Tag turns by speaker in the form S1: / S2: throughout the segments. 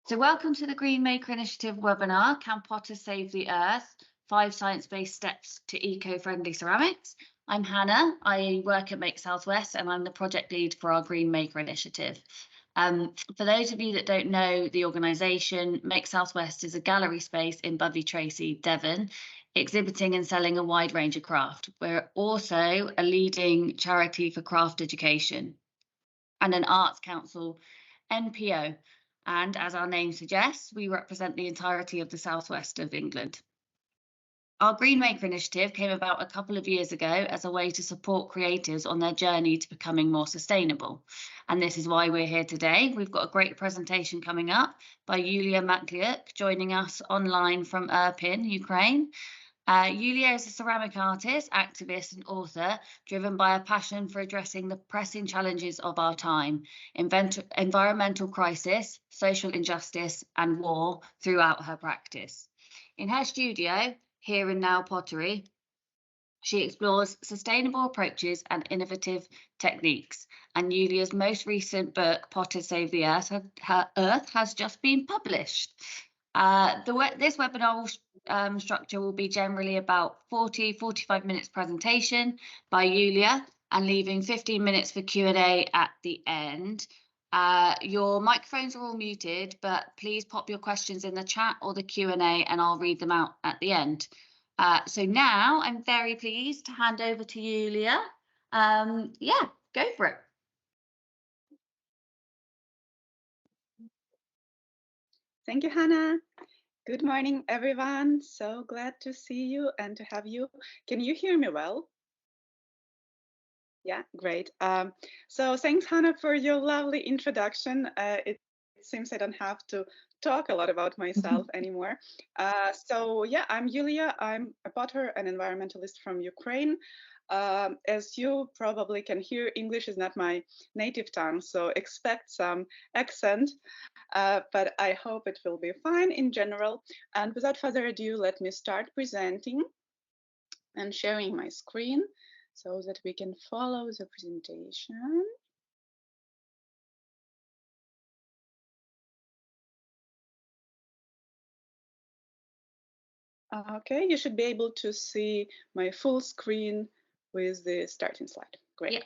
S1: So welcome to the Green Maker Initiative webinar, Can Potters Save the Earth? 5 Science-Based Steps to Eco-Friendly Ceramics. I'm Hannah, I work at Make Southwest and I'm the project lead for our Green Maker Initiative. For those of you that don't know the organisation, Make Southwest is a gallery space in Bovey Tracy, Devon, exhibiting and selling a wide range of craft. We're also a leading charity for craft education and an Arts Council NPO. And as our name suggests, we represent the entirety of the southwest of England. Our Green Maker initiative came about a couple of years ago as a way to support creators on their journey to becoming more sustainable. And this is why we're here today. We've got a great presentation coming up by Yuliya Makliuk, joining us online from Irpin, Ukraine. Yuliya is a ceramic artist, activist, and author driven by a passion for addressing the pressing challenges of our time, environmental crisis, social injustice, and war throughout her practice. In her studio, Here Now Pottery, she explores sustainable approaches and innovative techniques. And Yuliya's most recent book, Potters Save the Earth, has just been published. This webinar structure will be generally about 45 minutes presentation by Yuliya and leaving 15 minutes for Q&A at the end. Your microphones are all muted, but please pop your questions in the chat or the Q&A and I'll read them out at the end. So now I'm very pleased to hand over to Yuliya. Yeah, go for it.
S2: Thank you, Hannah. Good morning, everyone. So glad to see you and to have you. Can you hear me well? Yeah, great. So thanks, Hannah, for your lovely introduction. It seems I don't have to talk a lot about myself anymore. So yeah, I'm Yuliya. I'm a potter and environmentalist from Ukraine. As you probably can hear, English is not my native tongue, so expect some accent, but I hope it will be fine in general. And without further ado, let me start presenting and sharing my screen so that we can follow the presentation. Okay, you should be able to see my full screen with the starting slide. Great.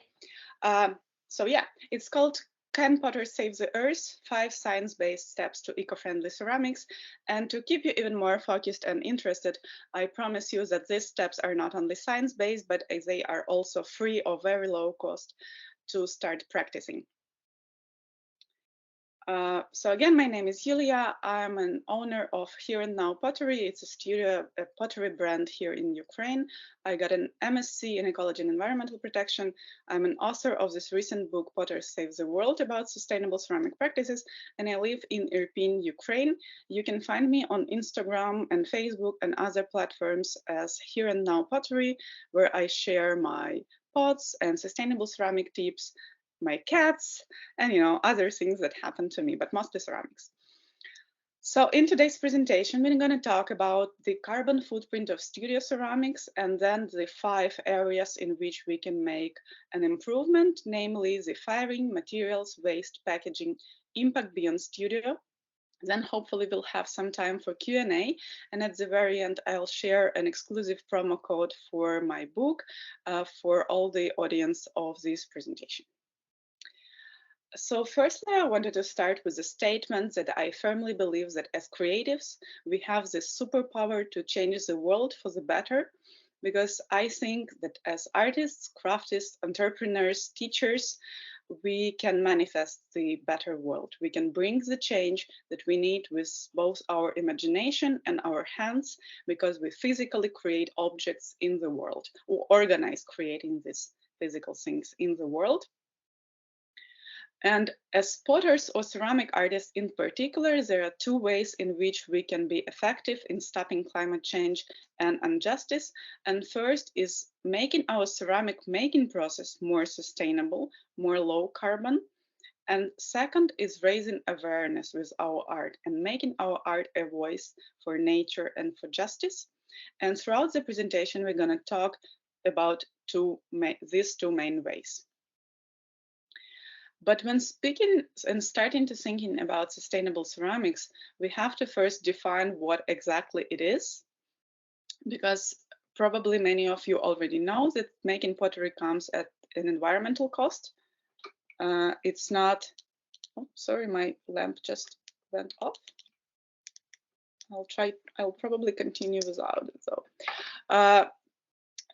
S2: Yeah. So yeah, it's called Can Potters Save the Earth? 5 Science-Based Steps to Eco-Friendly Ceramics. And to keep you even more focused and interested, I promise you that these steps are not only science-based, but they are also free or very low cost to start practicing. So again, my name is Yuliya. I'm an owner of Here Now Pottery. It's a studio, a pottery brand here in Ukraine. I got an MSc in Ecology and Environmental Protection. I'm an author of this recent book, Potters Save the World, about sustainable ceramic practices, and I live in Irpin, Ukraine. You can find me on Instagram and Facebook and other platforms as Here Now Pottery, where I share my pots and sustainable ceramic tips, my cats, and other things that happen to me, but mostly ceramics. So in today's presentation, we're going to talk about the carbon footprint of studio ceramics and then the 5 areas in which we can make an improvement, namely the firing, materials, waste, packaging, impact beyond studio. Then hopefully we'll have some time for Q&A, and at the very end I'll share an exclusive promo code for my book for all the audience of this presentation. So firstly, I wanted to start with a statement that I firmly believe that as creatives, we have this superpower to change the world for the better, because I think that as artists, craftists, entrepreneurs, teachers, we can manifest the better world. We can bring the change that we need with both our imagination and our hands, because we physically create objects in the world, or organize creating these physical things in the world. And as potters or ceramic artists in particular, there are 2 ways in which we can be effective in stopping climate change and injustice. And first is making our ceramic making process more sustainable, more low carbon. And second is raising awareness with our art and making our art a voice for nature and for justice. And throughout the presentation, we're going to talk about these two main ways. But when speaking and starting to thinking about sustainable ceramics, we have to first define what exactly it is, because probably many of you already know that making pottery comes at an environmental cost. It's not, oh, sorry, my lamp just went off. I'll probably continue without it though.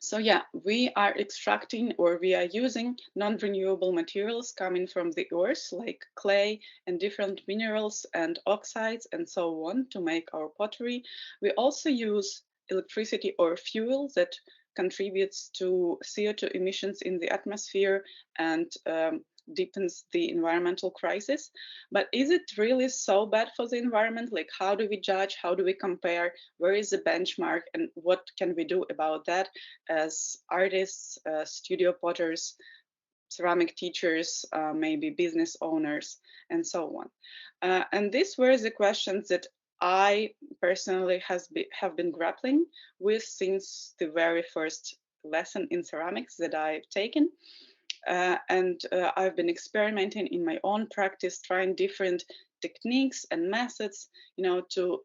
S2: So yeah, we are extracting or we are using non-renewable materials coming from the earth, like clay and different minerals and oxides and so on to make our pottery. We also use electricity or fuel that contributes to CO2 emissions in the atmosphere and deepens the environmental crisis. But is it really so bad for the environment? Like, how do we judge? How do we compare? Where is the benchmark? And what can we do about that as artists, studio potters, ceramic teachers, maybe business owners, and so on? And these were the questions that I personally have been grappling with since the very first lesson in ceramics that I've taken. I've been experimenting in my own practice, trying different techniques and methods, to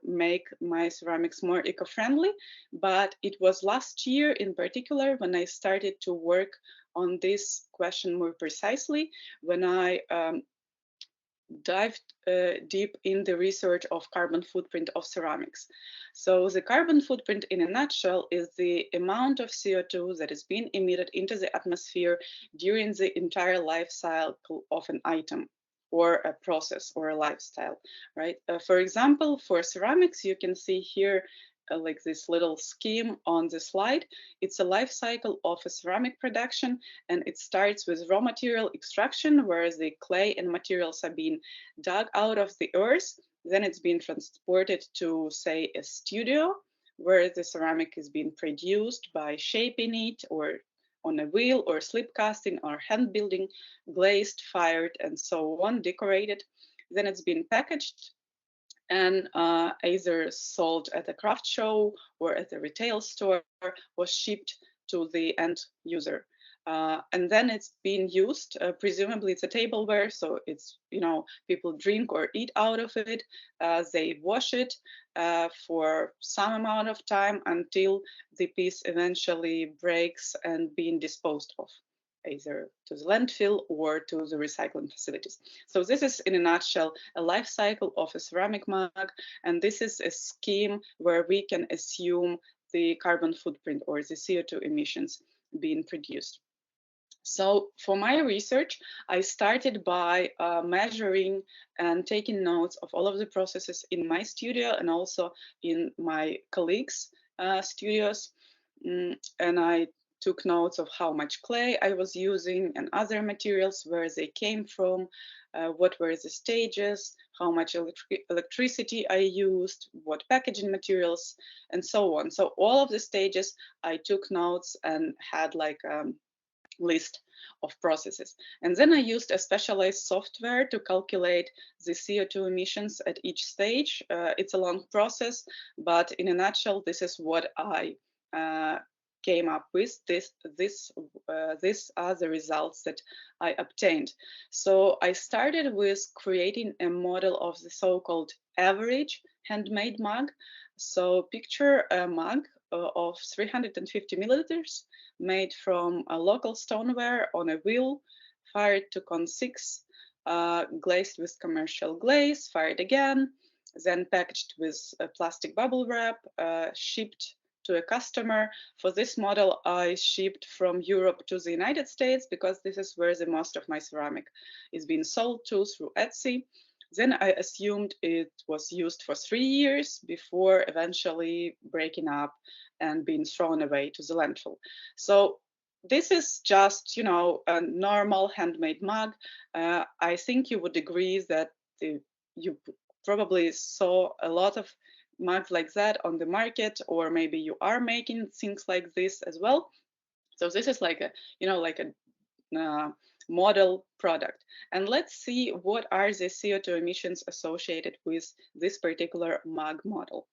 S2: make my ceramics more eco-friendly. But it was last year in particular when I started to work on this question more precisely, when I dived deep in the research of carbon footprint of ceramics. So the carbon footprint in a nutshell is the amount of CO2 that is being emitted into the atmosphere during the entire life cycle of an item or a process or a lifestyle, right? For example, for ceramics, you can see here like this little scheme on the slide. It's a life cycle of a ceramic production, and it starts with raw material extraction, where the clay and materials are being dug out of the earth. Then it's being transported to, say, a studio, where the ceramic is being produced by shaping it or on a wheel or slip casting or hand building, glazed, fired, and so on, decorated. Then it's been packaged and either sold at a craft show or at a retail store, was shipped to the end user. And then it's being used, presumably it's a tableware, so it's, people drink or eat out of it. They wash it for some amount of time until the piece eventually breaks and being disposed of, either to the landfill or to the recycling facilities. So this is, in a nutshell, a life cycle of a ceramic mug, and this is a scheme where we can assume the carbon footprint or the CO2 emissions being produced. So for my research, I started by measuring and taking notes of all of the processes in my studio and also in my colleagues' studios. And I took notes of how much clay I was using and other materials, where they came from, what were the stages, how much electricity I used, what packaging materials, and so on. So all of the stages, I took notes and had like list of processes. And then I used a specialized software to calculate the CO2 emissions at each stage. It's a long process, but in a nutshell, this is what I came up with. These are the results that I obtained. So I started with creating a model of the so-called average handmade mug. So picture a mug of 350 milliliters made from a local stoneware on a wheel, fired to Con 6, glazed with commercial glaze, fired again, then packaged with a plastic bubble wrap, shipped to a customer. For this model, I shipped from Europe to the United States because this is where the most of my ceramic is being sold to through Etsy. Then I assumed it was used for 3 years before eventually breaking up and being thrown away to the landfill. So this is just, a normal handmade mug. I think you would agree that you probably saw a lot of mugs like that on the market, or maybe you are making things like this as well. So this is like a model product. And let's see what are the CO2 emissions associated with this particular mug model.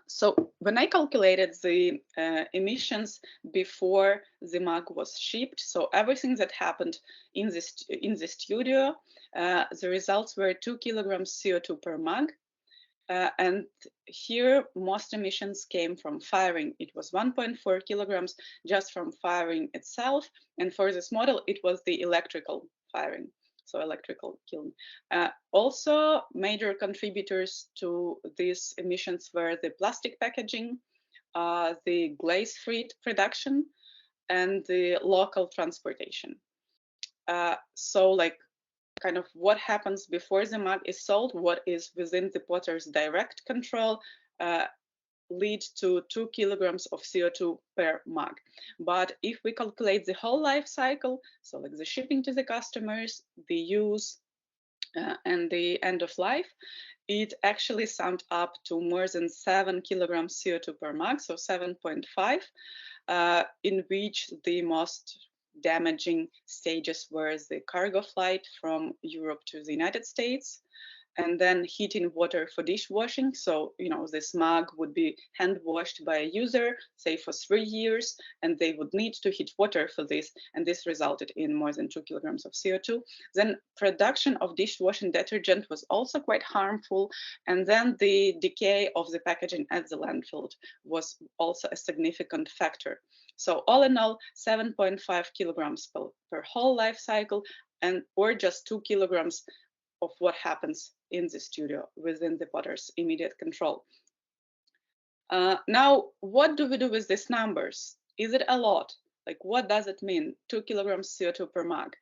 S2: So when I calculated the emissions before the mug was shipped, so everything that happened in the studio, the results were 2 kilograms CO2 per mug. And here most emissions came from firing. It was 1.4 kilograms just from firing itself. And for this model, it was the electrical firing, so electrical kiln. Also, major contributors to these emissions were the plastic packaging, the glaze-free production, and the local transportation. So like kind of what happens before the mug is sold, what is within the potter's direct control, lead to 2 kilograms of CO2 per mug. But if we calculate the whole life cycle, so like the shipping to the customers, the use, and the end of life, it actually summed up to more than 7 kilograms CO2 per mug, so 7.5, in which the most damaging stages were the cargo flight from Europe to the United States, and then heating water for dishwashing. So, this mug would be hand washed by a user, say for 3 years, and they would need to heat water for this. And this resulted in more than 2 kilograms of CO2. Then production of dishwashing detergent was also quite harmful. And then the decay of the packaging at the landfill was also a significant factor. So all in all, 7.5 kilograms per whole life cycle, or just 2 kilograms of what happens in the studio within the potter's immediate control. Now, what do we do with these numbers? Is it a lot? Like, what does it mean? 2 kilograms CO2 per mug.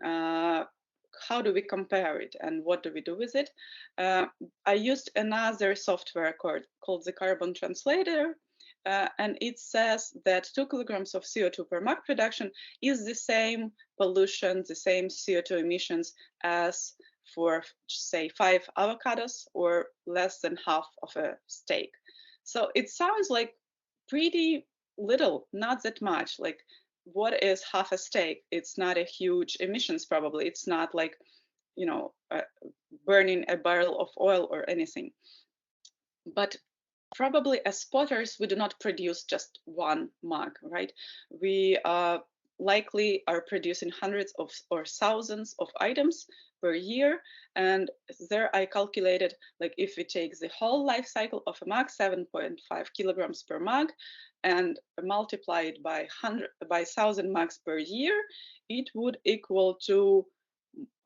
S2: How do we compare it, and what do we do with it? I used another software called the Carbon Translator, and it says that 2 kilograms of CO2 per mug production is the same pollution, the same CO2 emissions as for, say, 5 avocados or less than half of a steak. So it sounds like pretty little, not that much. Like, what is half a steak? It's not a huge emissions, probably. It's not like, burning a barrel of oil or anything. But probably as spotters, we do not produce just one mug, right? We likely are producing hundreds of or thousands of items per year. And there I calculated, like, if we take the whole life cycle of a mug, 7.5 kilograms per mug, and multiply it by 1,000 mugs per year, it would equal to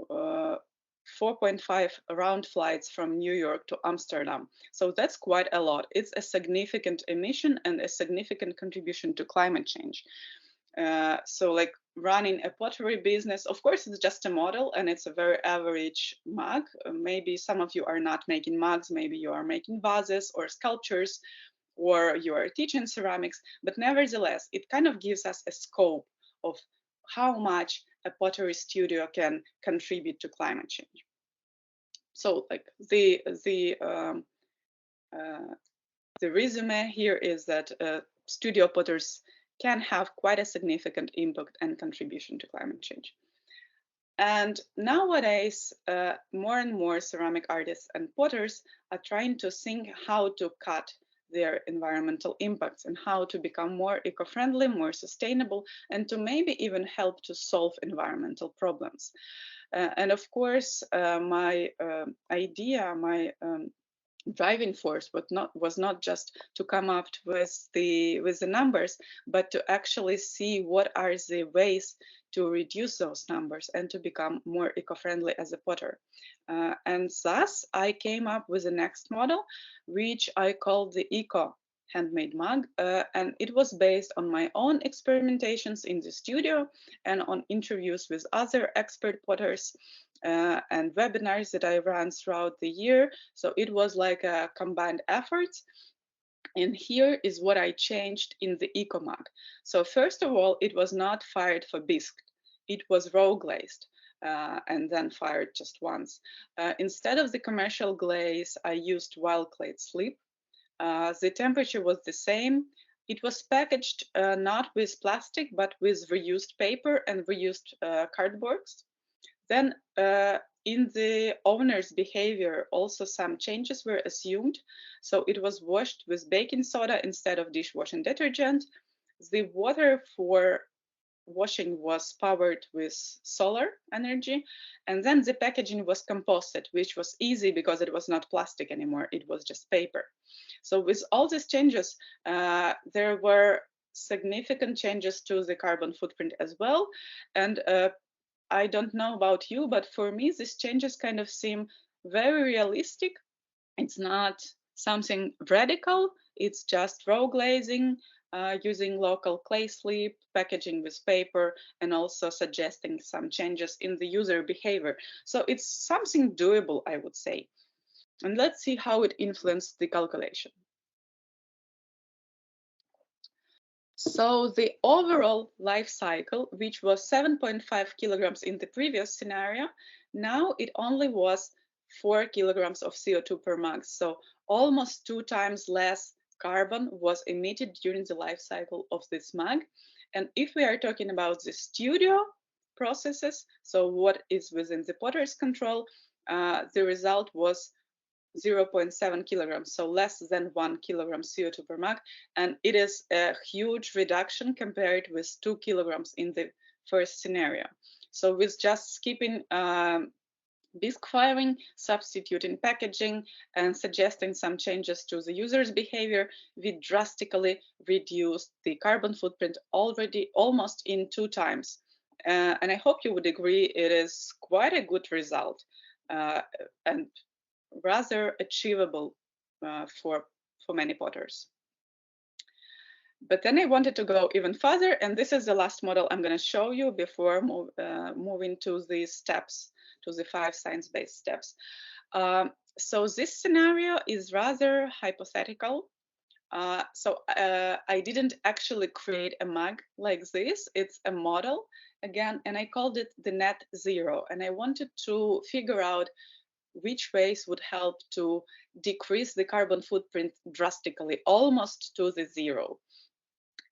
S2: 4.5 round flights from New York to Amsterdam. So that's quite a lot. It's a significant emission and a significant contribution to climate change. So like running a pottery business, of course, it's just a model and it's a very average mug. Maybe some of you are not making mugs, maybe you are making vases or sculptures, or you are teaching ceramics, but nevertheless, it kind of gives us a scope of how much a pottery studio can contribute to climate change. So like the resume here is that studio potters can have quite a significant impact and contribution to climate change. And nowadays, more and more ceramic artists and potters are trying to think how to cut their environmental impacts and how to become more eco-friendly, more sustainable, and to maybe even help to solve environmental problems. And of course, my idea, my driving force was not just to come up with the numbers, but to actually see what are the ways to reduce those numbers and to become more eco-friendly as a potter. And thus, I came up with the next model, which I called the Eco Handmade Mug, and it was based on my own experimentations in the studio and on interviews with other expert potters and webinars that I ran throughout the year. So it was like a combined effort. And here is what I changed in the Eco Mug. So first of all, it was not fired for bisque. It was raw glazed. And then fired just once. Instead of the commercial glaze, I used wild clay slip. The temperature was the same. It was packaged not with plastic, but with reused paper and reused cardboards. Then in the owner's behavior, also some changes were assumed. So it was washed with baking soda instead of dishwashing detergent. The water for washing was powered with solar energy, and then the packaging was composted, which was easy because it was not plastic anymore, it was just paper. So with all these changes, there were significant changes to the carbon footprint as well. And I don't know about you, but for me, these changes kind of seem very realistic. It's not something radical, it's just raw glazing, using local clay slip, packaging with paper, and also suggesting some changes in the user behavior. So it's something doable, I would say. And let's see how it influenced the calculation. So the overall life cycle, which was 7.5 kilograms in the previous scenario, now it only was 4 kilograms of CO2 per mug. So almost 2 times less carbon was emitted during the life cycle of this mug. And if we are talking about the studio processes, so what is within the potter's control, the result was 0.7 kilograms, so less than 1 kilogram CO2 per mug. And it is a huge reduction compared with 2 kilograms in the first scenario. So with just skipping bisque firing, substituting packaging, and suggesting some changes to the user's behavior, we drastically reduced the carbon footprint already almost in 2 times. And I hope you would agree it is quite a good result. And rather achievable for many potters. But then I wanted to go even further, and this is the last model I'm going to show you before moving to the steps, to the 5 science-based steps. So this scenario is rather hypothetical. I didn't actually create a mug like this. It's a model again, and I called it the net zero. And I wanted to figure out which ways would help to decrease the carbon footprint drastically, almost to the zero.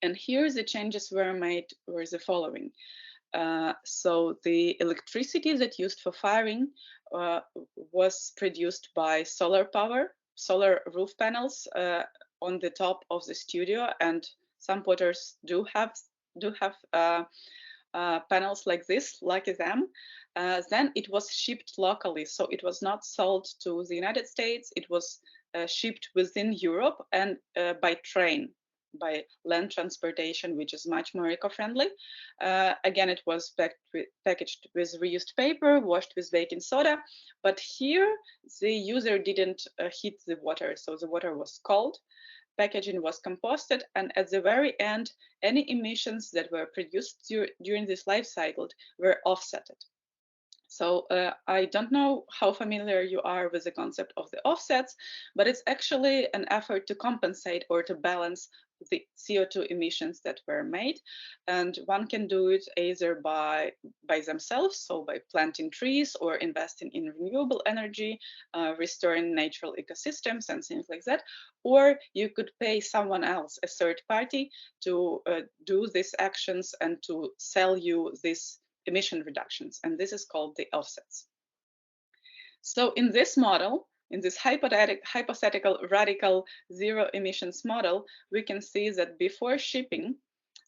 S2: And here the changes were made were the following. So the electricity that used for firing was produced by solar power, solar roof panels on the top of the studio, and some potters do have panels like this, lucky them. Then it was shipped locally, so it was not sold to the United States. It was shipped within Europe and by train, by land transportation, which is much more eco-friendly. Again, it was packaged with reused paper, washed with baking soda. But here, the user didn't heat the water, so the water was cold. Packaging was composted, and at the very end, any emissions that were produced during this life cycle were offsetted. So I don't know how familiar you are with the concept of the offsets, but it's actually an effort to compensate or to balance the CO2 emissions that were made. And one can do it either by themselves, so by planting trees or investing in renewable energy, restoring natural ecosystems and things like that. Or you could pay someone else, a third party, to do these actions and to sell you this emission reductions, and this is called the offsets. So in this model, in this hypothetical radical zero emissions model, we can see that before shipping,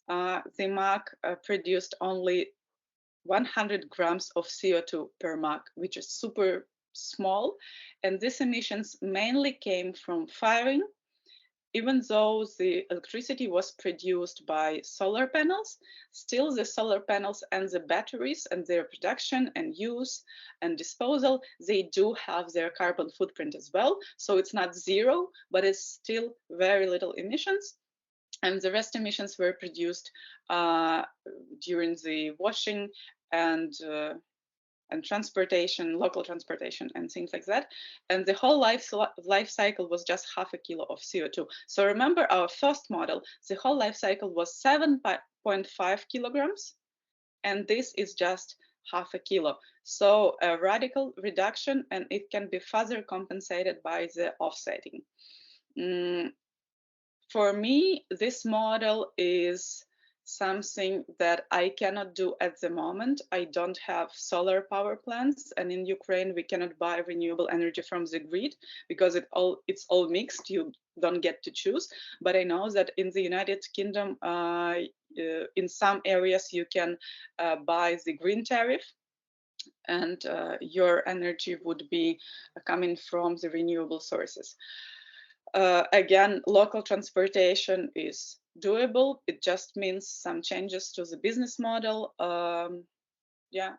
S2: the mug produced only 100 grams of CO2 per mug, which is super small. And these emissions mainly came from firing. Even though the electricity was produced by solar panels, still the solar panels and the batteries and their production and use and disposal, they do have their carbon footprint as well. So it's not zero, but it's still very little emissions. And the rest emissions were produced during the washing and transportation, local transportation, and things like that. And the whole life cycle was just half a kilo of CO2. So remember our first model, the whole life cycle was 7.5 kilograms, and this is just half a kilo. So a radical reduction, and it can be further compensated by the offsetting. For me, this model is something that I cannot do at the moment. I don't have solar power plants, and in Ukraine we cannot buy renewable energy from the grid because it's all mixed. You don't get to choose. But I know that in the United Kingdom, in some areas you can buy the green tariff, and your energy would be coming from the renewable sources. Again, local transportation is doable. It just means some changes to the business model. Yeah,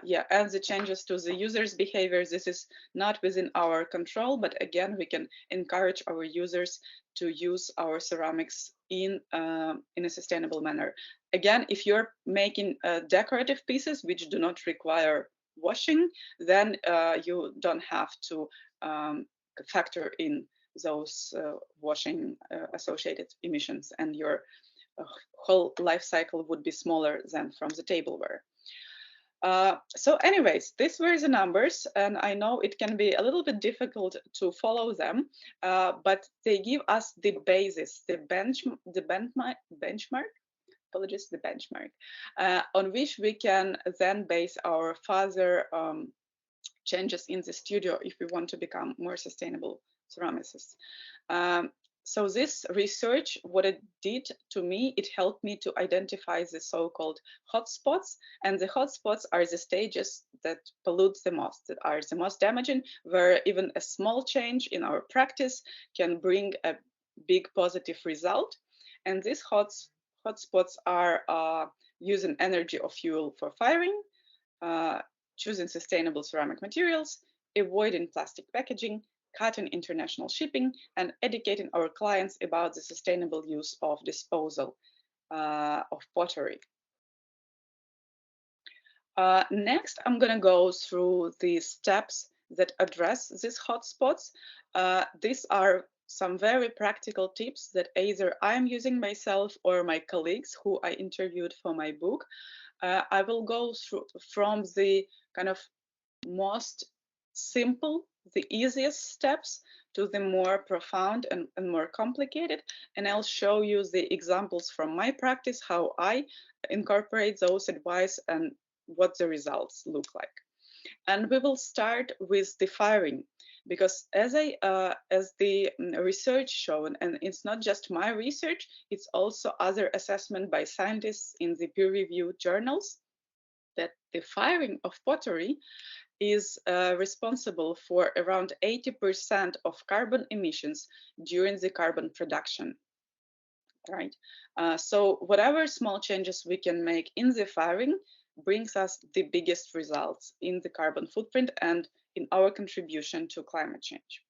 S2: yeah, and the changes to the users' behavior. This is not within our control, but again, we can encourage our users to use our ceramics in a sustainable manner. Again, if you're making decorative pieces which do not require washing, then you don't have to factor in those washing associated emissions, and your whole life cycle would be smaller than from the tableware. So anyways, these were the numbers, and I know it can be a little bit difficult to follow them, but they give us the basis, the benchmark, apologies, the benchmark, on which we can then base our further changes in the studio if we want to become more sustainable ceramicists. So this research, what it did to me, it helped me to identify the so-called hotspots. And the hotspots are the stages that pollute the most, that are the most damaging, where even a small change in our practice can bring a big positive result. And these hotspots are using energy or fuel for firing, choosing sustainable ceramic materials, avoiding plastic packaging, cutting international shipping, and educating our clients about the sustainable use of disposal of pottery. Next, I'm going to go through the steps that address these hotspots. These are some very practical tips that either I'm using myself or my colleagues who I interviewed for my book. I will go through from the kind of most simple, the easiest steps, to the more profound and more complicated. And I'll show you the examples from my practice, how I incorporate those advice and what the results look like. And we will start with the firing, because as the research shown, and it's not just my research, it's also other assessment by scientists in the peer-reviewed journals, that the firing of pottery is responsible for around 80% of carbon emissions during the carbon production. Right. So whatever small changes we can make in the firing brings us the biggest results in the carbon footprint and in our contribution to climate change.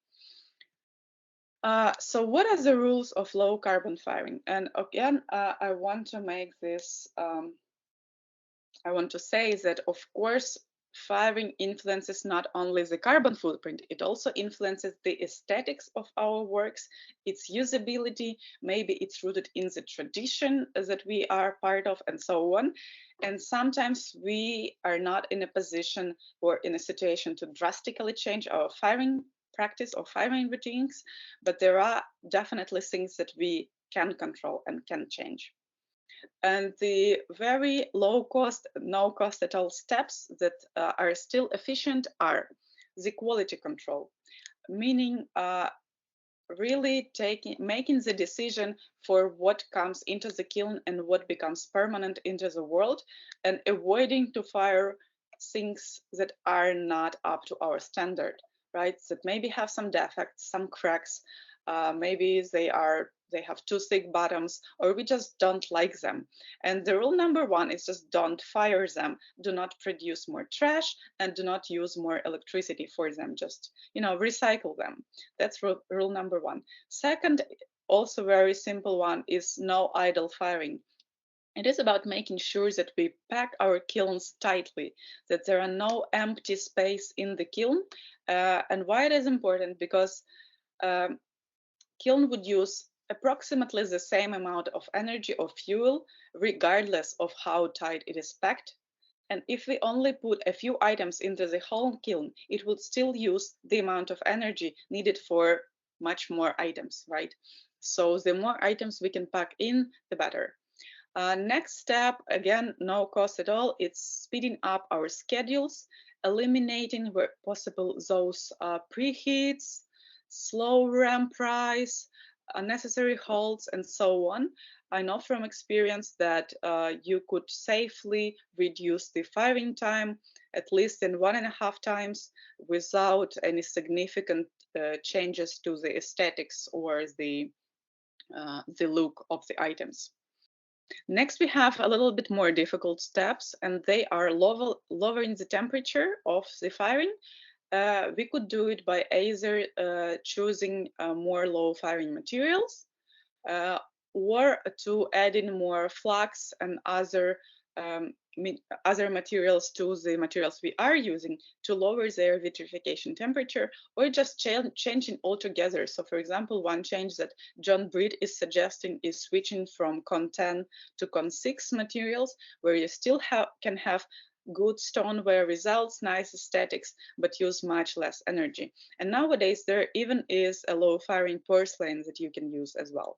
S2: So what are the rules of low carbon firing? And again, I want to make this, I want to say that, of course, firing influences not only the carbon footprint, it also influences the aesthetics of our works, its usability, maybe it's rooted in the tradition that we are part of, and so on. And sometimes we are not in a position or in a situation to drastically change our firing practice or firing routines, but there are definitely things that we can control and can change. And the very low cost, no cost at all steps that are still efficient are the quality control, meaning really making the decision for what comes into the kiln and what becomes permanent into the world, and avoiding to fire things that are not up to our standard, right? That maybe have some defects, some cracks, maybe they have too thick bottoms, or we just don't like them. And the rule number one is just don't fire them, do not produce more trash, and do not use more electricity for them. Just, recycle them. That's rule number one. Second, also very simple one, is no idle firing. It is about making sure that we pack our kilns tightly, that there are no empty space in the kiln. And why it is important? Because kiln would use approximately the same amount of energy or fuel, regardless of how tight it is packed. And if we only put a few items into the whole kiln, it would still use the amount of energy needed for much more items, right? So the more items we can pack in, the better. Next step, again, no cost at all. It's speeding up our schedules, eliminating where possible those preheats, slow ramp rise, unnecessary holds, and so on. I know from experience that you could safely reduce the firing time at least in 1.5 times without any significant changes to the aesthetics or the look of the items. Next, we have a little bit more difficult steps, and they are lowering the temperature of the firing. We could do it by either choosing more low firing materials uh, or to add in more flux and um, other materials to the materials we are using to lower their vitrification temperature, or just changing altogether. So for example, one change that John Breed is suggesting is switching from Con10 to Con6 materials, where you still can have good stoneware results, nice aesthetics, but use much less energy. And nowadays there even is a low firing porcelain that you can use as well.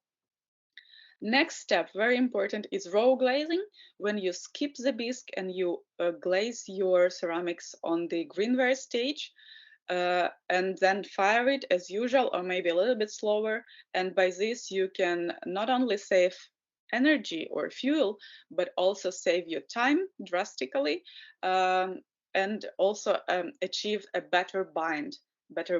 S2: Next step, very important, is raw glazing. When you skip the bisque and you glaze your ceramics on the greenware stage, and then fire it as usual, or maybe a little bit slower. And by this, you can not only save energy or fuel, but also save your time drastically, and also achieve a better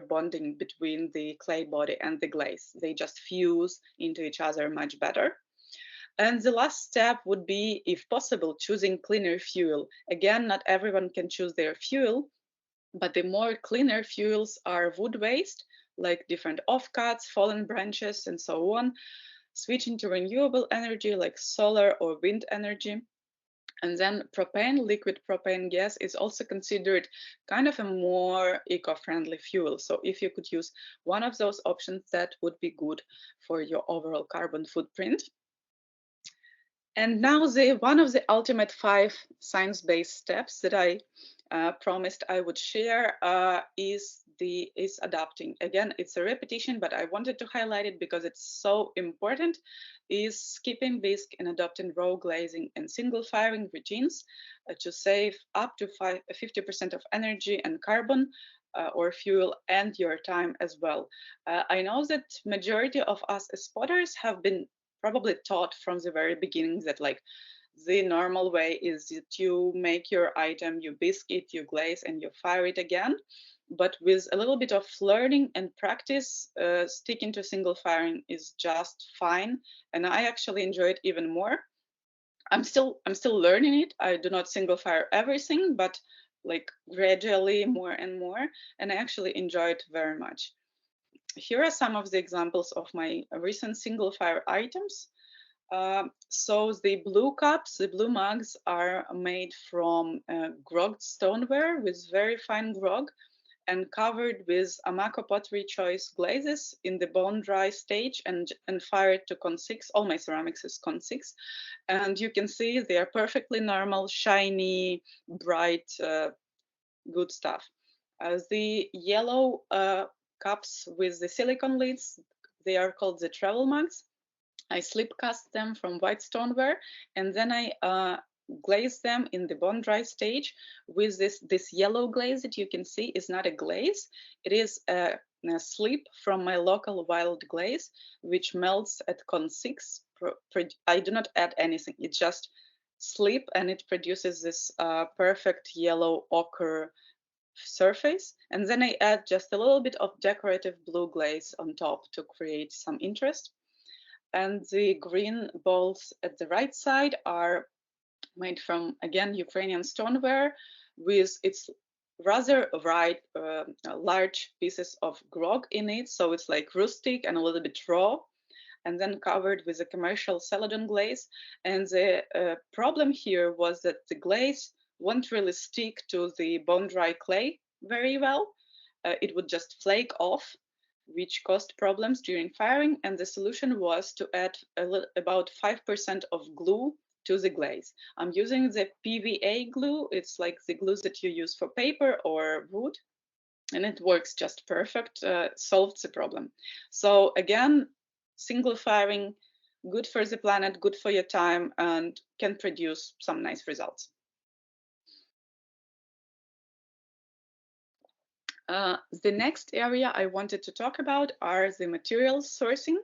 S2: bonding between the clay body and the glaze. They just fuse into each other much better. And the last step would be, if possible, choosing cleaner fuel. Again, not everyone can choose their fuel, but the more cleaner fuels are wood waste, like different offcuts, fallen branches, and so on, switching to renewable energy like solar or wind energy. And then propane, liquid propane gas, is also considered kind of a more eco-friendly fuel. So if you could use one of those options, that would be good for your overall carbon footprint. And now one of the ultimate 5 science-based steps that I promised I would share is adapting. Again, it's a repetition, but I wanted to highlight it because it's so important, is skipping bisque and adopting raw glazing and single firing routines to save up to 50% of energy and carbon or fuel, and your time as well. I know that majority of us as spotters have been probably taught from the very beginning that like the normal way is that you make your item, you bisque it, you glaze, and you fire it again. But with a little bit of learning and practice, sticking to single firing is just fine, and I actually enjoy it even more. I'm still learning it. I do not single fire everything, but like gradually more and more, and I actually enjoy it very much. Here are some of the examples of my recent single fire items. So the blue cups, the blue mugs, are made from grogged stoneware with very fine grog and covered with Amako Pottery Choice glazes in the bone dry stage and fired to Con6. All my ceramics is Con6. And you can see they are perfectly normal, shiny, bright, good stuff. The yellow cups with the silicone lids, they are called the travel mugs. I slip cast them from white stoneware, and then I glaze them in the bone dry stage with this yellow glaze that you can see is not a glaze. It is a slip from my local wild glaze, which melts at Con6. I do not add anything. It just slip and it produces this perfect yellow ochre surface. And then I add just a little bit of decorative blue glaze on top to create some interest. And the green balls at the right side are made from, again, Ukrainian stoneware with its rather large pieces of grog in it. So it's like rustic and a little bit raw, and then covered with a commercial celadon glaze. And the problem here was that the glaze won't really stick to the bone dry clay very well. It would just flake off, which caused problems during firing. And the solution was to add about 5% of glue to the glaze. I'm using the PVA glue. It's like the glue that you use for paper or wood, and it works just perfect, solved the problem. So again, single firing good for the planet, good for your time, and can produce some nice results. The next area I wanted to talk about are the materials sourcing.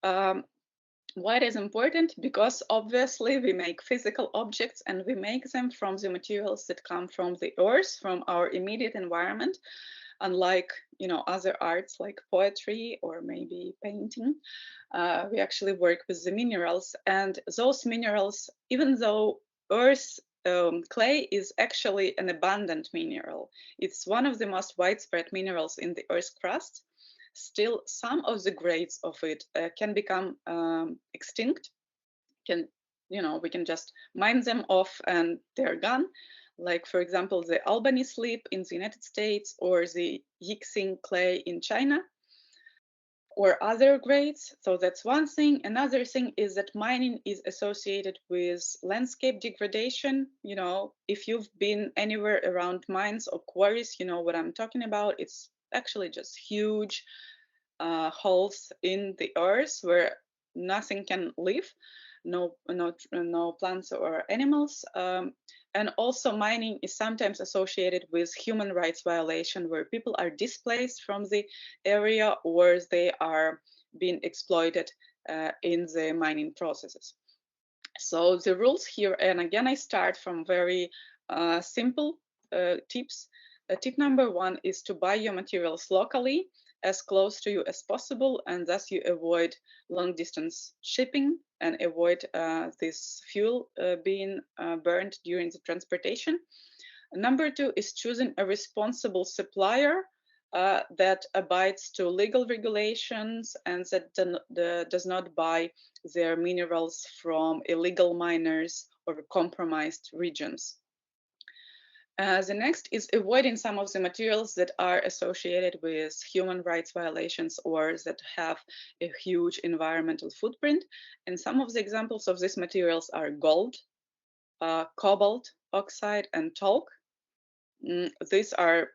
S2: Why it is important? Because obviously we make physical objects and we make them from the materials that come from the earth, from our immediate environment. Unlike, you know, other arts like poetry or maybe painting, we actually work with the minerals, and those minerals, even though earth clay is actually an abundant mineral, it's one of the most widespread minerals in the earth's crust, still some of the grades of it can become extinct. Can, you know, we can just mine them off and they're gone. Like, for example, the Albany slip in the United States or the Yixing clay in China, or other grades. So that's one thing. Another thing is that mining is associated with landscape degradation. You know, if you've been anywhere around mines or quarries, you know what I'm talking about. It's actually just huge holes in the earth where nothing can live, no plants or animals. And also mining is sometimes associated with human rights violation, where people are displaced from the area or they are being exploited in the mining processes. So the rules here, and again, I start from very simple tips. Tip number one is to buy your materials locally, as close to you as possible, and thus you avoid long distance shipping and avoid this fuel being burned during the transportation. Number two is choosing a responsible supplier that abides to legal regulations and that does not buy their minerals from illegal miners or compromised regions. The next is avoiding some of the materials that are associated with human rights violations or that have a huge environmental footprint. And some of the examples of these materials are gold, cobalt oxide, and talc. These are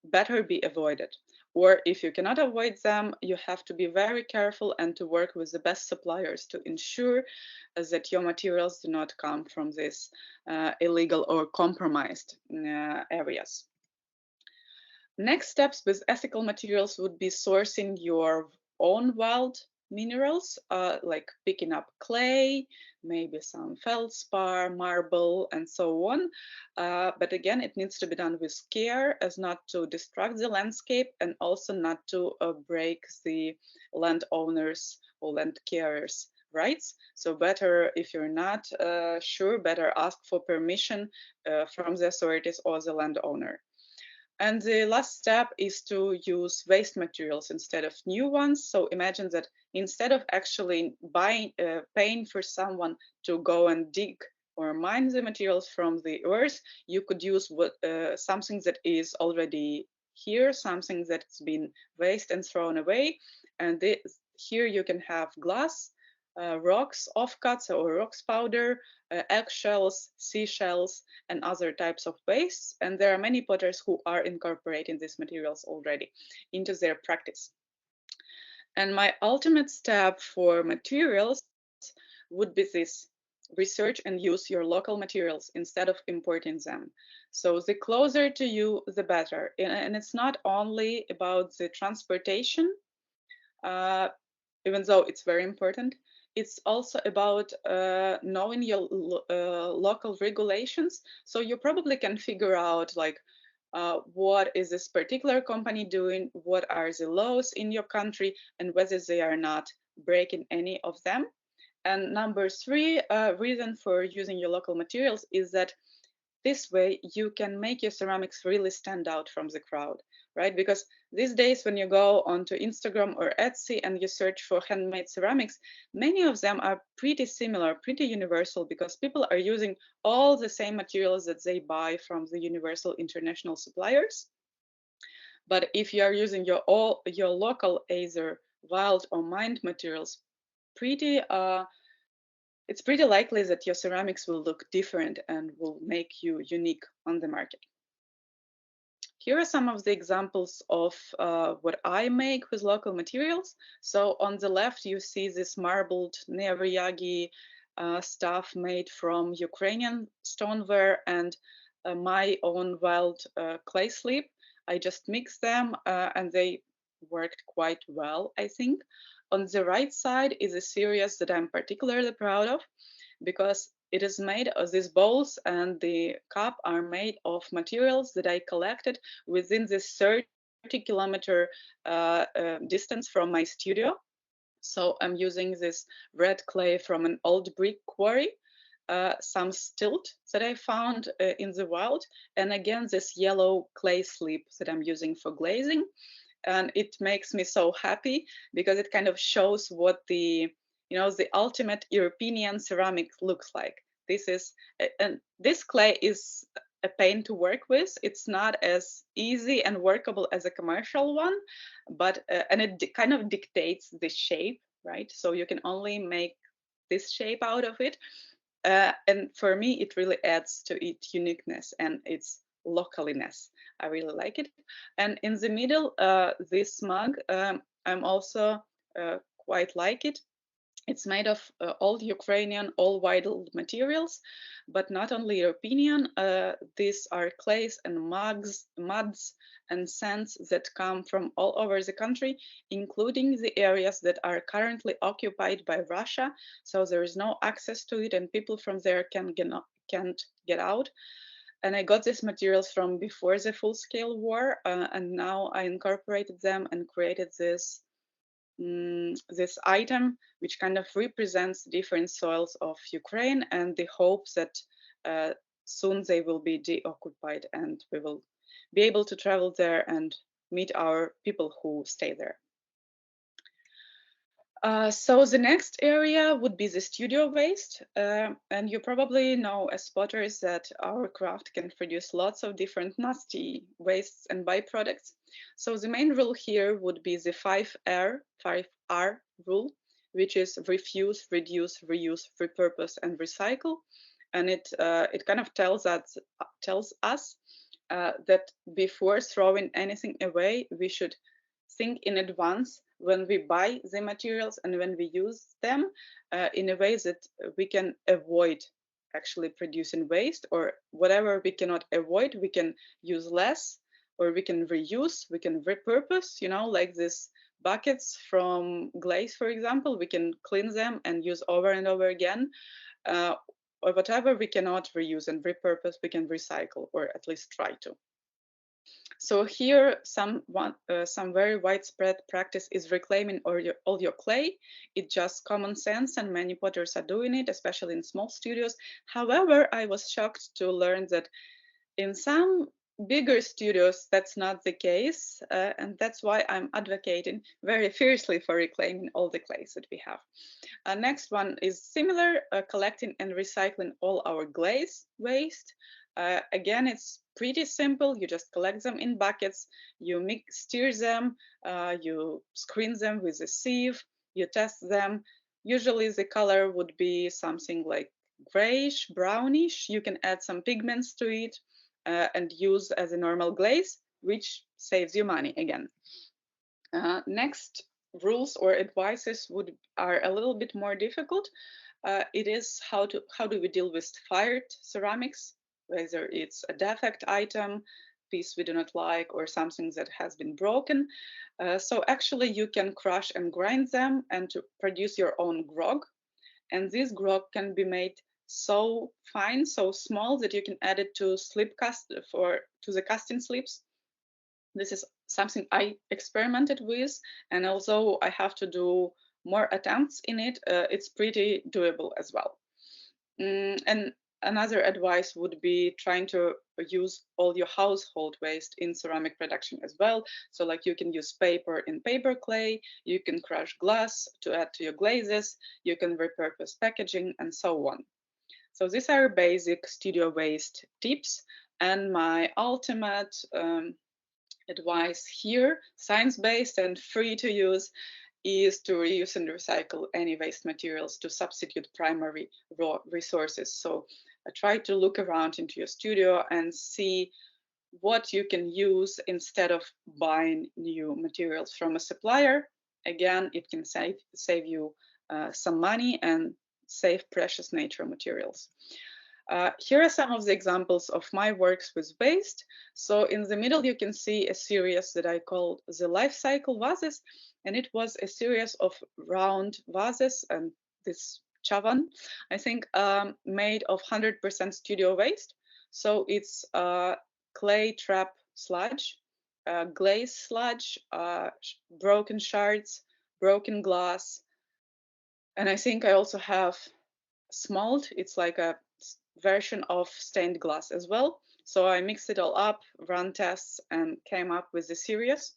S2: better be avoided. Or if you cannot avoid them, you have to be very careful and to work with the best suppliers to ensure that your materials do not come from these illegal or compromised areas. Next steps with ethical materials would be sourcing your own wild minerals, like picking up clay, maybe some feldspar, marble, and so on. But again, it needs to be done with care as not to destruct the landscape and also not to break the landowners or land carriers' rights. So better, if you're not sure, better ask for permission from the authorities or the landowner. And the last step is to use waste materials instead of new ones. So imagine that instead of actually paying for someone to go and dig or mine the materials from the earth, you could use something that is already here, something that's been waste and thrown away. And here you can have glass, rocks, offcuts or rocks powder, eggshells, seashells, and other types of wastes. And there are many potters who are incorporating these materials already into their practice. And my ultimate step for materials would be this: research and use your local materials instead of importing them. So the closer to you, the better. And it's not only about the transportation, even though it's very important. It's also about knowing your local regulations. So you probably can figure out like what is this particular company doing, what are the laws in your country, and whether they are not breaking any of them. And number three reason for using your local materials is that this way you can make your ceramics really stand out from the crowd, right? Because these days when you go onto Instagram or Etsy and you search for handmade ceramics, many of them are pretty similar, pretty universal, because people are using all the same materials that they buy from the universal international suppliers. But if you are using your local, either wild or mined materials, it's pretty likely that your ceramics will look different and will make you unique on the market. Here are some of the examples of what I make with local materials. So on the left, you see this marbled neovyagi stuff made from Ukrainian stoneware and my own wild clay slip. I just mixed them and they worked quite well, I think. On the right side is a series that I'm particularly proud of because it is made of these bowls and the cup are made of materials that I collected within this 30-kilometer distance from my studio. So I'm using this red clay from an old brick quarry, some stilt that I found in the wild, and again this yellow clay slip that I'm using for glazing. And it makes me so happy because it kind of shows what the the ultimate European ceramic looks like. This is and this clay is a pain to work with. It's not as easy and workable as a commercial one, but and it kind of dictates the shape, right? So you can only make this shape out of it. And for me, it really adds to its uniqueness and its localiness. I really like it. And in the middle, this mug, I'm also quite like it. It's made of old Ukrainian, all wild materials, but not only European. These are clays and muds and sands that come from all over the country, including the areas that are currently occupied by Russia. So there is no access to it, and people from there can't get out. And I got these materials from before the full-scale war, and now I incorporated them and created this item, which kind of represents different soils of Ukraine and the hopes that soon they will be deoccupied and we will be able to travel there and meet our people who stay there. So the next area would be the studio waste. And you probably know as potters that our craft can produce lots of different nasty wastes and byproducts. So the main rule here would be the 5R rule, which is refuse, reduce, reuse, repurpose, and recycle. And it kind of tells us that before throwing anything away, we should think in advance when we buy the materials and when we use them in a way that we can avoid actually producing waste, or whatever we cannot avoid, we can use less, or we can reuse, we can repurpose, like these buckets from glaze, for example, we can clean them and use over and over again. Or whatever we cannot reuse and repurpose, we can recycle, or at least try to. So here, some very widespread practice is reclaiming all your clay. It's just common sense, and many potters are doing it, especially in small studios. However, I was shocked to learn that in some bigger studios, that's not the case, and that's why I'm advocating very fiercely for reclaiming all the clays that we have. Next one is similar, collecting and recycling all our glaze waste. Again, it's pretty simple. You just collect them in buckets, you stir them, you screen them with a sieve, you test them. Usually the color would be something like grayish, brownish. You can add some pigments to it and use as a normal glaze, which saves you money again. Next rules or advices are a little bit more difficult. It is how do we deal with fired ceramics, whether it's a defect item, piece we do not like, or something that has been broken. So actually you can crush and grind them and to produce your own grog. And this grog can be made so fine, so small that you can add it to the casting slips. This is something I experimented with, and although I have to do more attempts in it, it's pretty doable as well. And another advice would be trying to use all your household waste in ceramic production as well. So like you can use paper in paper clay, you can crush glass to add to your glazes, you can repurpose packaging, and so on. So these are basic studio waste tips. And my ultimate advice here, science-based and free to use, is to reuse and recycle any waste materials to substitute primary raw resources. So try to look around into your studio and see what you can use instead of buying new materials from a supplier. Again, it can save you some money and save precious nature materials. Here are some of the examples of my works with waste. So in the middle, you can see a series that I called the life cycle vases, and it was a series of round vases and this chavan, I think, made of 100% studio waste. So it's clay trap sludge, glaze sludge, broken shards, broken glass, and I think I also have smalt. It's like a version of stained glass as well. So I mixed it all up, ran tests, and came up with the series.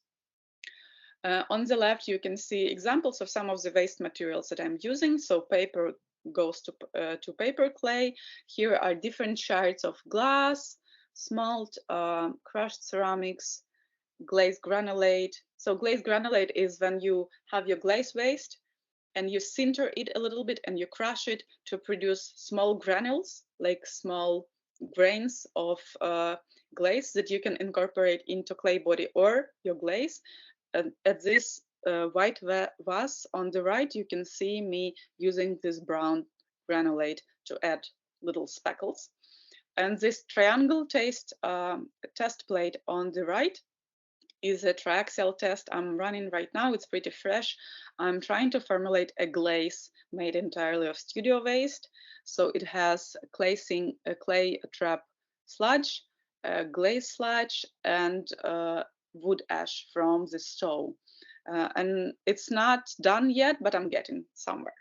S2: On the left, you can see examples of some of the waste materials that I'm using. So paper goes to paper clay. Here are different shards of glass, smalt, crushed ceramics, glazed granulate. So glazed granulate is when you have your glaze waste and you sinter it a little bit and you crush it to produce small granules, like small grains of glaze that you can incorporate into clay body or your glaze. And at this white vase on the right, you can see me using this brown granulate to add little speckles. And this triangle test plate on the right is a triaxial test I'm running right now. It's pretty fresh. I'm trying to formulate a glaze made entirely of studio waste. So it has a clay trap sludge, glaze sludge, and wood ash from the stove. And it's not done yet, but I'm getting somewhere.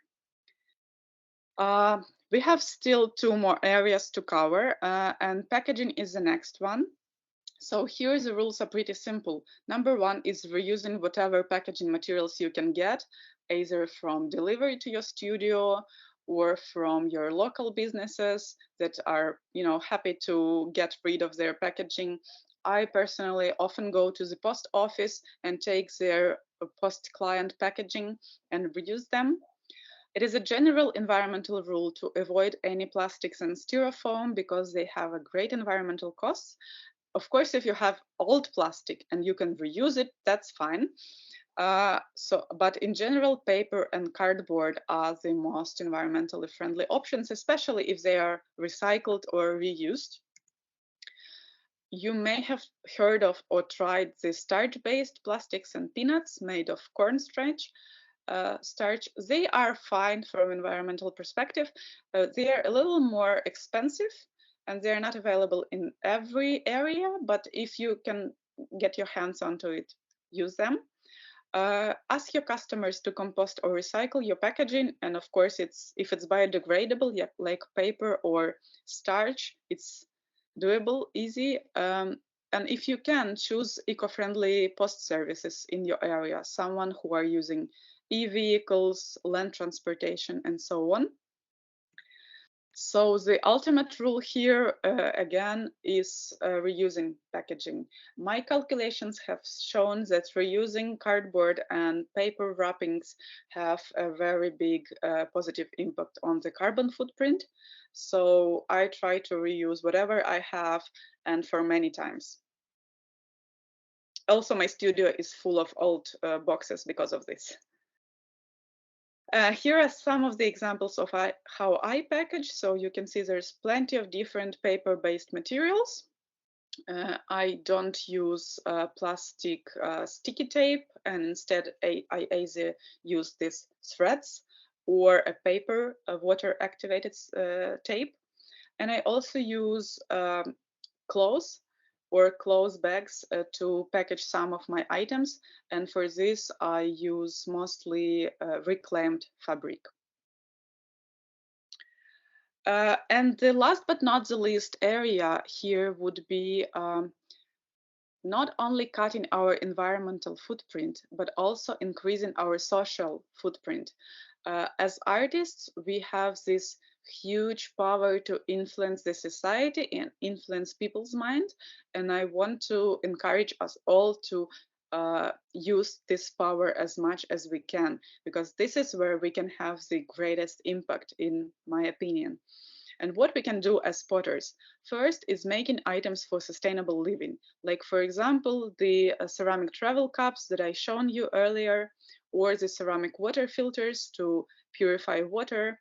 S2: We have still 2 more areas to cover, and packaging is the next one. So here the rules are pretty simple. Number 1 is reusing whatever packaging materials you can get, either from delivery to your studio or from your local businesses that are, happy to get rid of their packaging. I personally often go to the post office and take their post client packaging and reuse them. It is a general environmental rule to avoid any plastics and styrofoam because they have a great environmental costs. Of course, if you have old plastic and you can reuse it, that's fine. But in general, paper and cardboard are the most environmentally friendly options, especially if they are recycled or reused. You may have heard of or tried the starch-based plastics and peanuts made of cornstarch. Starch. They are fine from environmental perspective. They are a little more expensive and they're not available in every area, but if you can get your hands onto it, use them. Ask your customers to compost or recycle your packaging, and of course, if it's biodegradable, yeah, like paper or starch, it's doable, easy. And if you can, choose eco-friendly post services in your area, someone who are using e-vehicles, land transportation, and so on. So the ultimate rule here, again, is reusing packaging. My calculations have shown that reusing cardboard and paper wrappings have a very big positive impact on the carbon footprint. So I try to reuse whatever I have and for many times. Also, my studio is full of old boxes because of this. Here are some of the examples of how I package. So you can see there's plenty of different paper-based materials. I don't use plastic sticky tape, and instead I either use these threads or a paper water-activated tape. And I also use cloth or cloth bags to package some of my items. And for this, I use mostly reclaimed fabric. And the last but not the least area here would be not only cutting our environmental footprint, but also increasing our social footprint. As artists, we have this huge power to influence the society and influence people's mind. And I want to encourage us all to use this power as much as we can, because this is where we can have the greatest impact, in my opinion. And what we can do as potters, first is making items for sustainable living. Like for example, the ceramic travel cups that I shown you earlier, or the ceramic water filters to purify water,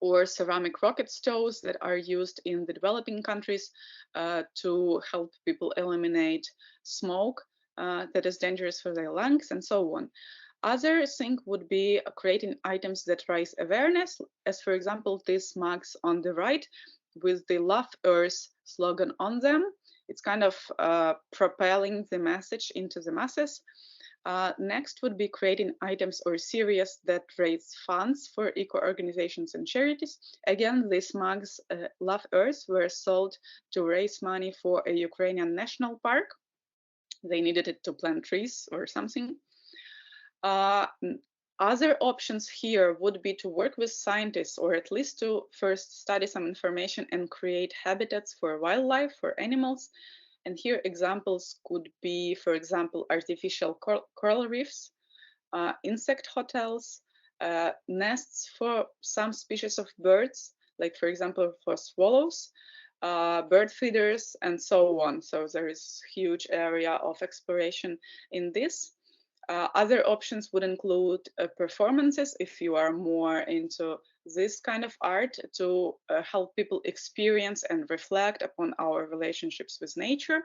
S2: or ceramic rocket stoves that are used in the developing countries to help people eliminate smoke that is dangerous for their lungs, and so on. Other thing would be creating items that raise awareness, as for example, these mugs on the right with the Love Earth slogan on them. It's kind of propelling the message into the masses. Next would be creating items or series that raise funds for eco organizations and charities. Again, these mugs, Love Earth, were sold to raise money for a Ukrainian national park. They needed it to plant trees or something. Other options here would be to work with scientists, or at least to first study some information and create habitats for wildlife, for animals. And here examples could be, for example, artificial coral reefs, insect hotels, nests for some species of birds, like for example for swallows, bird feeders, and so on. So there is huge area of exploration in this. Other options would include performances, if you are more into this kind of art, to help people experience and reflect upon our relationships with nature.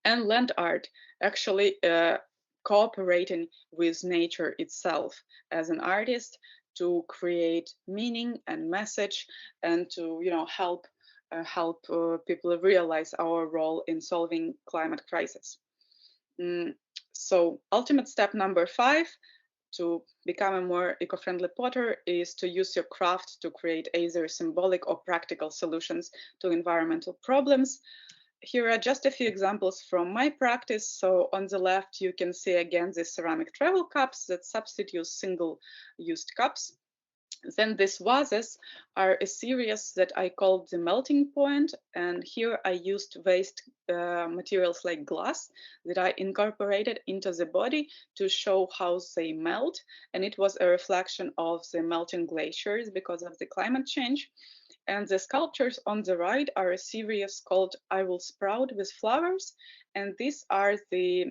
S2: And land art, actually cooperating with nature itself as an artist to create meaning and message, and to help people realize our role in solving climate crisis. So ultimate step number 5 to become a more eco-friendly potter is to use your craft to create either symbolic or practical solutions to environmental problems. Here are just a few examples from my practice. So on the left, you can see again the ceramic travel cups that substitute single-used cups. Then these vases are a series that I called the melting point. And here I used waste materials like glass that I incorporated into the body to show how they melt. And it was a reflection of the melting glaciers because of the climate change. And the sculptures on the right are a series called I Will Sprout with Flowers. And these are the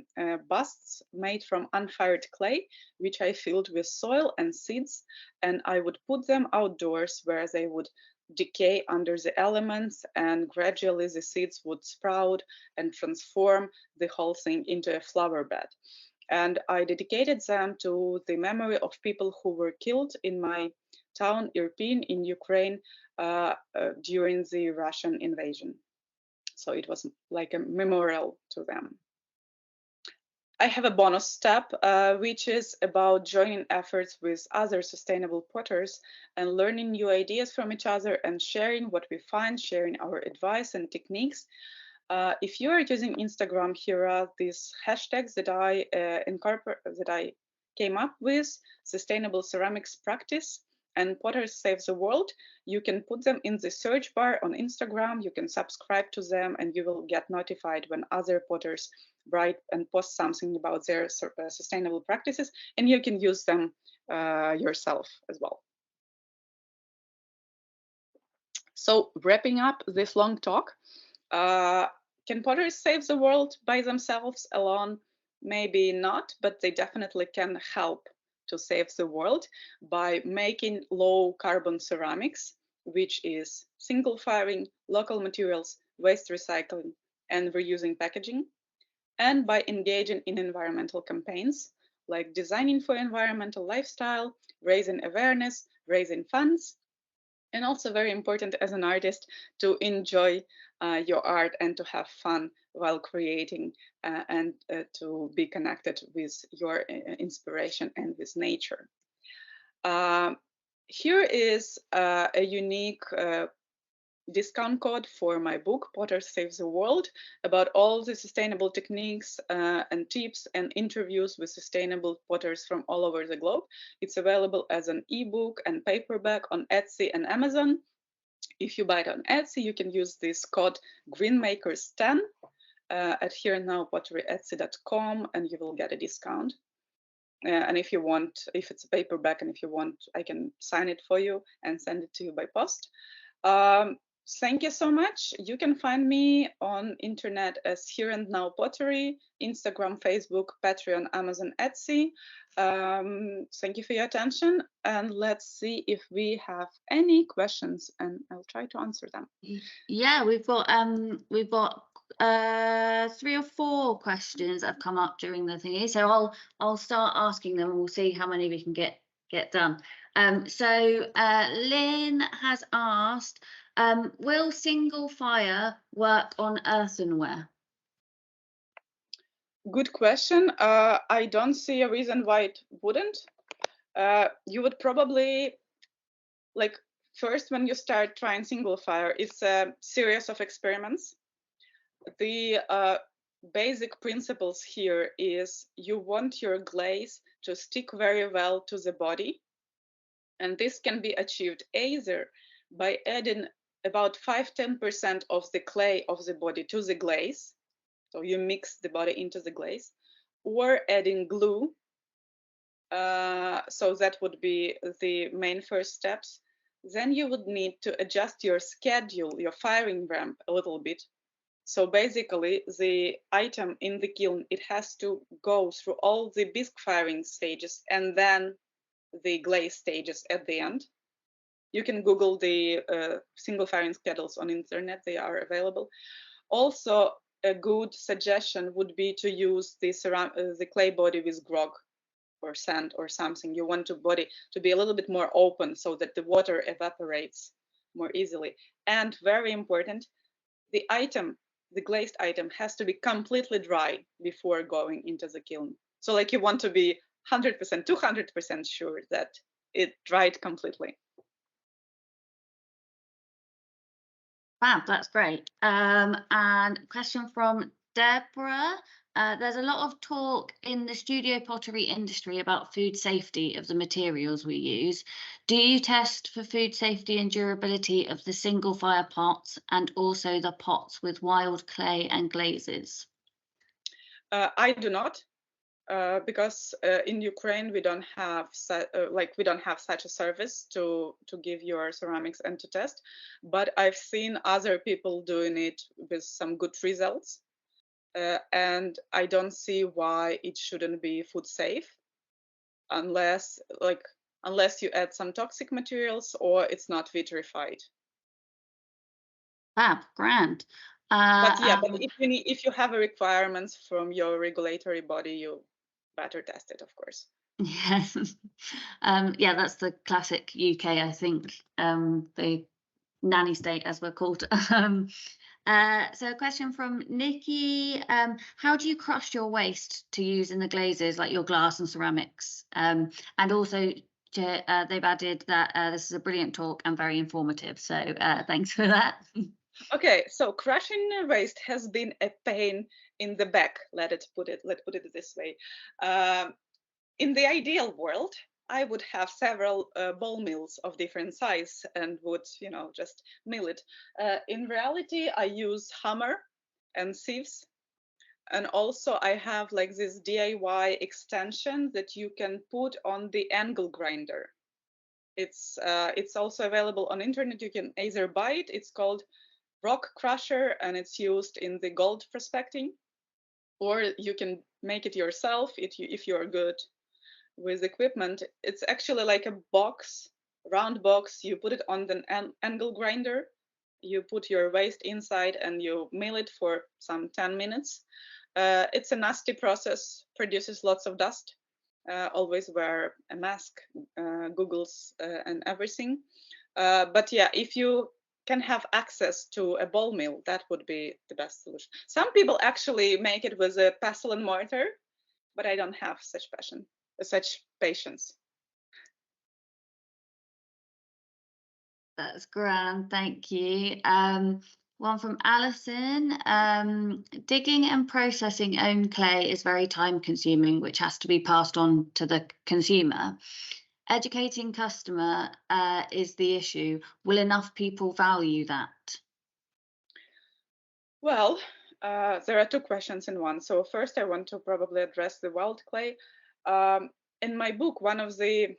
S2: busts made from unfired clay, which I filled with soil and seeds. And I would put them outdoors where they would decay under the elements, and gradually the seeds would sprout and transform the whole thing into a flower bed. And I dedicated them to the memory of people who were killed in my town, Irpin, in Ukraine, during the Russian invasion. So it was like a memorial to them. I have a bonus step, which is about joining efforts with other sustainable potters and learning new ideas from each other and sharing what we find, sharing our advice and techniques. If you are using Instagram, here are these hashtags that I came up with: sustainable ceramics practice and Potters Save the World. You can put them in the search bar on Instagram. You can subscribe to them, and you will get notified when other potters write and post something about their sustainable practices, and you can use them yourself as well. So wrapping up this long talk, can potters save the world by themselves alone? Maybe not, but they definitely can help to save the world by making low carbon ceramics, which is single firing, local materials, waste recycling, and reusing packaging, and by engaging in environmental campaigns like designing for environmental lifestyle, raising awareness, raising funds, and also very important as an artist to enjoy your art and to have fun while creating, and to be connected with your inspiration and with nature. Here is a unique discount code for my book, Potter Saves the World, about all the sustainable techniques and tips and interviews with sustainable potters from all over the globe. It's available as an ebook and paperback on Etsy and Amazon. If you buy it on Etsy, you can use this code GreenMakers10 at Here Now Pottery Etsy.com, and you will get a discount. And if you want, if it's a paperback and if you want, I can sign it for you and send it to you by post. Um, Thank you so much. You can find me on internet as Here and Now Pottery, Instagram, Facebook, Patreon, Amazon, Etsy. Thank you for your attention, and let's see if we have any questions, and I'll try to answer them.
S1: Yeah, we've got 3 or 4 questions that have come up during the thingy. So I'll start asking them and we'll see how many we can get done. Lynn has asked, will single fire work on earthenware?
S2: Good question. I don't see a reason why it wouldn't. You would probably, like, first when you start trying single fire, it's a series of experiments. The basic principles here is you want your glaze to stick very well to the body. And this can be achieved either by adding about 5-10% of the clay of the body to the glaze. So you mix the body into the glaze, or adding glue. So that would be the main first steps. Then you would need to adjust your schedule, your firing ramp a little bit. So basically, the item in the kiln, it has to go through all the bisque firing stages and then the glaze stages at the end. You can Google the single firing schedules on internet, they are available. Also, a good suggestion would be to use the clay body with grog or sand or something. You want the body to be a little bit more open so that the water evaporates more easily. And very important, the item, the glazed item, has to be completely dry before going into the kiln. So like you want to be 100%, 200% sure that it dried completely.
S1: Wow, that's great. And question from Deborah. There's a lot of talk in the studio pottery industry about food safety of the materials we use. Do you test for food safety and durability of the single fire pots and also the pots with wild clay and glazes?
S2: I do not. Because in Ukraine we don't have we don't have such a service to give your ceramics and to test, but I've seen other people doing it with some good results, and I don't see why it shouldn't be food safe unless you add some toxic materials or it's not vitrified.
S1: Fab, grand.
S2: But yeah, but if you have a requirements from your regulatory body, you better test it, of course.
S1: Yes. Yeah, that's the classic UK, I think, the nanny state, as we're called. So a question from Nikki. How do you crush your waste to use in the glazes, like your glass and ceramics? And also, they've added that this is a brilliant talk and very informative. So thanks for that.
S2: Okay, so crushing waste has been a pain in the back. Let's put it this way. In the ideal world, I would have several ball mills of different size and would, just mill it. In reality, I use hammer and sieves, and also I have like this DIY extension that you can put on the angle grinder. It's also available on internet. You can either buy it. It's called rock crusher and it's used in the gold prospecting, or you can make it yourself if you're good with equipment. It's actually like a round box. You put it on the angle grinder, you put your waste inside and you mill it for some 10 minutes. It's a nasty process, produces lots of dust. Always wear a mask, goggles, and everything. But yeah, if you can have access to a ball mill, that would be the best solution. Some people actually make it with a pestle and mortar, but I don't have such patience.
S1: That's grand, thank you. One from Alison. Digging and processing own clay is very time consuming, which has to be passed on to the consumer. Educating customer is the issue. Will enough people value that?
S2: Well, there are two questions in one. So first, I want to probably address the wild clay. In my book, one of the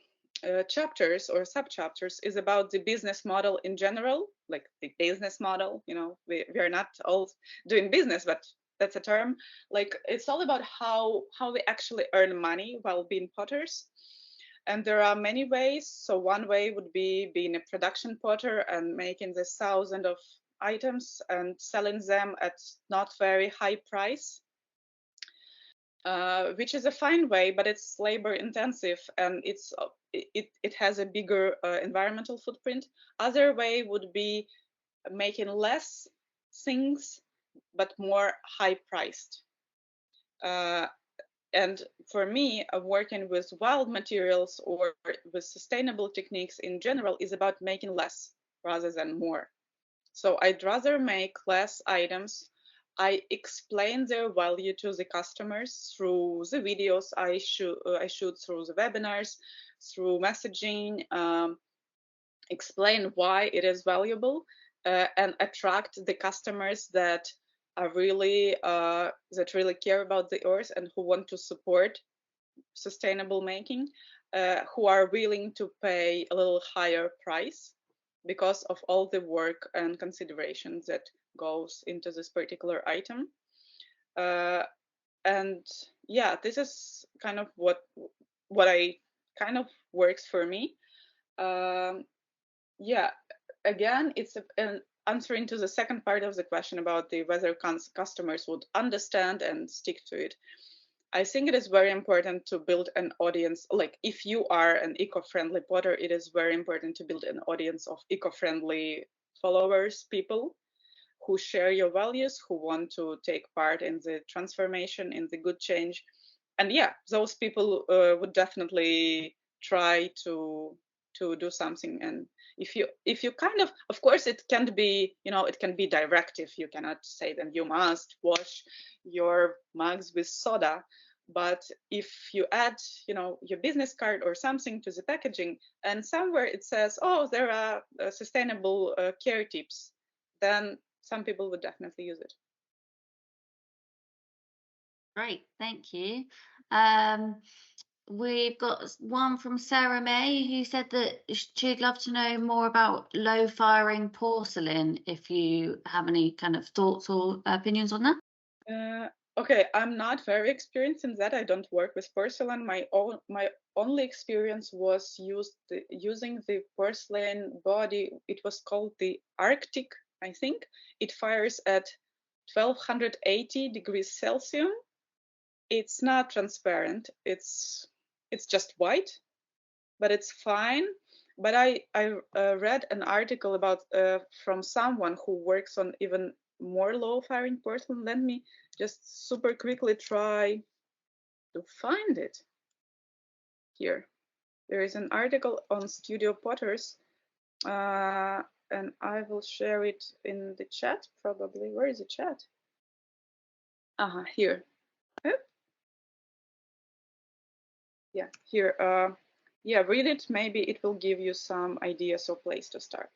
S2: chapters or sub-chapters is about the business model in general, like the business model. We are not all doing business, but that's a term. Like, it's all about how we actually earn money while being potters. And there are many ways. So one way would be being a production potter and making this thousands of items and selling them at not very high price, which is a fine way, but it's labor intensive and it has a bigger environmental footprint. Other way would be making less things but more high priced. And for me, working with wild materials or with sustainable techniques in general is about making less rather than more. So I'd rather make less items. I explain their value to the customers through the videos I shoot, through the webinars, through messaging, explain why it is valuable, and attract the customers that are really care about the earth and who want to support sustainable making, who are willing to pay a little higher price because of all the work and considerations that goes into this particular item. And yeah, this is kind of what I kind of works for me. Yeah, again, it's an answering to the second part of the question about whether customers would understand and stick to it. I think it is very important to build an audience. Like, if you are an eco-friendly potter, it is very important to build an audience of eco-friendly followers, people who share your values, who want to take part in the transformation, in the good change. And yeah, those people would definitely try to do something. And if you kind of course, it can be, it can be directive. You cannot say that you must wash your mugs with soda. But if you add, your business card or something to the packaging, and somewhere it says, oh, there are sustainable care tips, then some people would definitely use it.
S1: Great, thank you. We've got one from Sarah May, who said that she'd love to know more about low firing porcelain, if you have any kind of thoughts or opinions on that.
S2: Okay, I'm not very experienced in that. I don't work with porcelain. My only experience was using the porcelain body. It was called the Arctic, I think. It fires at 1280 degrees Celsius. It's not transparent. It's just white, but it's fine. But I read an article about from someone who works on even more low firing porcelain. Let me just super quickly try to find it here. There is an article on Studio Potters, and I will share it in the chat probably. Where is the chat? Here. Yeah, here. Yeah, read it. Maybe it will give you some ideas or place to start.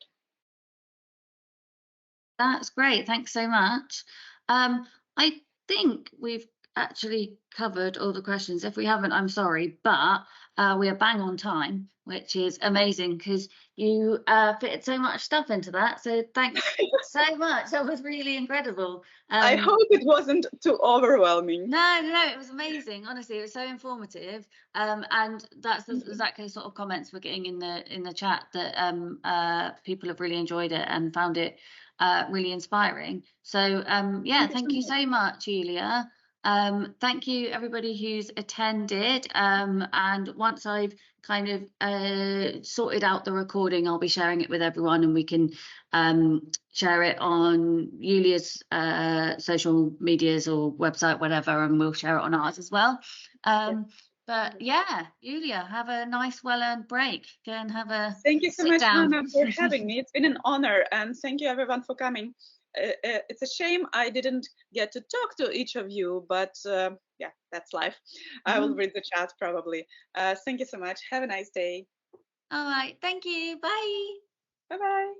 S1: That's great. Thanks so much. I think we've actually covered all the questions. If we haven't, I'm sorry, but we are bang on time, which is amazing because you fit so much stuff into that. So thanks so much. That was really incredible.
S2: I hope it wasn't too overwhelming.
S1: No, it was amazing. Honestly, it was so informative. And that's exactly the sort of comments we're getting in the chat, that people have really enjoyed it and found it really inspiring. So yeah, thank you so much, Yuliya. Thank you everybody who's attended. And once I've kind of sorted out the recording, I'll be sharing it with everyone, and we can share it on Yuliya's social medias or website, whatever, and we'll share it on ours as well. But yeah, Yuliya, have a nice, well-earned break. Go and have a
S2: Thank you so much,
S1: down.
S2: Hannah, for having me. It's been an honor, and thank you everyone for coming. It's a shame I didn't get to talk to each of you, but yeah, that's life. I will read the chat probably. Thank you so much. Have a nice day.
S1: All right. Thank you. Bye.
S2: Bye-bye.